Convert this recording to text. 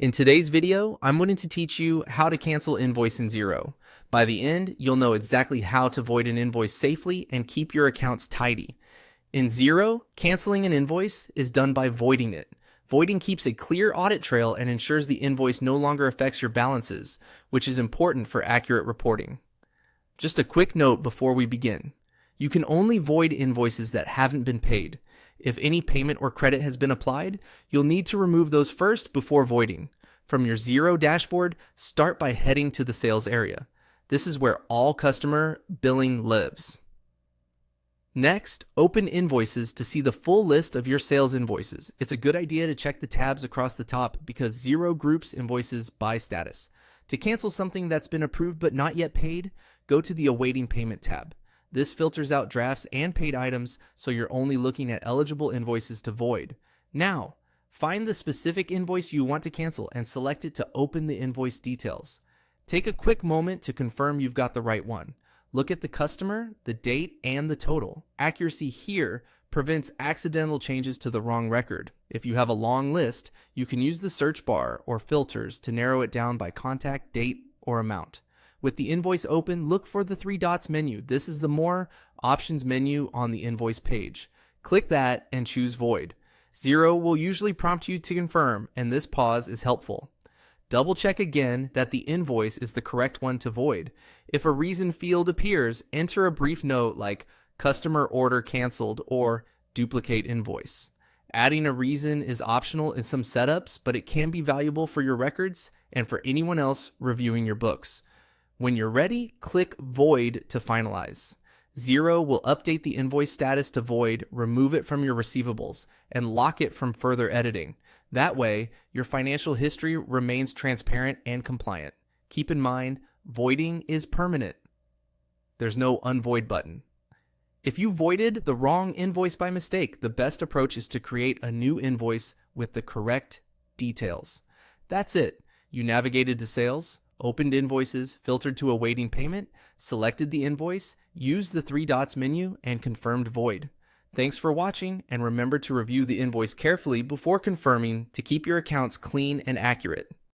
In today's video, I'm going to teach you how to cancel invoice in Xero. By the end, you'll know exactly how to void an invoice safely and keep your accounts tidy. In Xero, canceling an invoice is done by voiding it. Voiding keeps a clear audit trail and ensures the invoice no longer affects your balances, which is important for accurate reporting. Just a quick note before we begin. You can only void invoices that haven't been paid. If any payment or credit has been applied, you'll need to remove those first before voiding. From your Xero dashboard, start by heading to the sales area. This is where all customer billing lives. Next, open Invoices to see the full list of your sales invoices. It's a good idea to check the tabs across the top because Xero groups invoices by status. To cancel something that's been approved but not yet paid, go to the Awaiting Payment tab. This filters out drafts and paid items, so you're only looking at eligible invoices to void. Now, find the specific invoice you want to cancel and select it to open the invoice details. Take a quick moment to confirm you've got the right one. Look at the customer, the date, and the total. Accuracy here prevents accidental changes to the wrong record. If you have a long list, you can use the search bar or filters to narrow it down by contact, date, or amount. With the invoice open, look for the three dots menu. This is the More Options menu on the invoice page. Click that and choose Void. Xero will usually prompt you to confirm, and this pause is helpful. Double check again that the invoice is the correct one to void. If a reason field appears, enter a brief note like customer order canceled or duplicate invoice. Adding a reason is optional in some setups, but it can be valuable for your records and for anyone else reviewing your books. When you're ready, click Void to finalize. Xero will update the invoice status to void, remove it from your receivables, and lock it from further editing. That way, your financial history remains transparent and compliant. Keep in mind, voiding is permanent. There's no unvoid button. If you voided the wrong invoice by mistake, the best approach is to create a new invoice with the correct details. That's it. You navigated to sales, opened invoices, filtered to awaiting payment, selected the invoice, used the three dots menu, and confirmed void. Thanks for watching, and remember to review the invoice carefully before confirming to keep your accounts clean and accurate.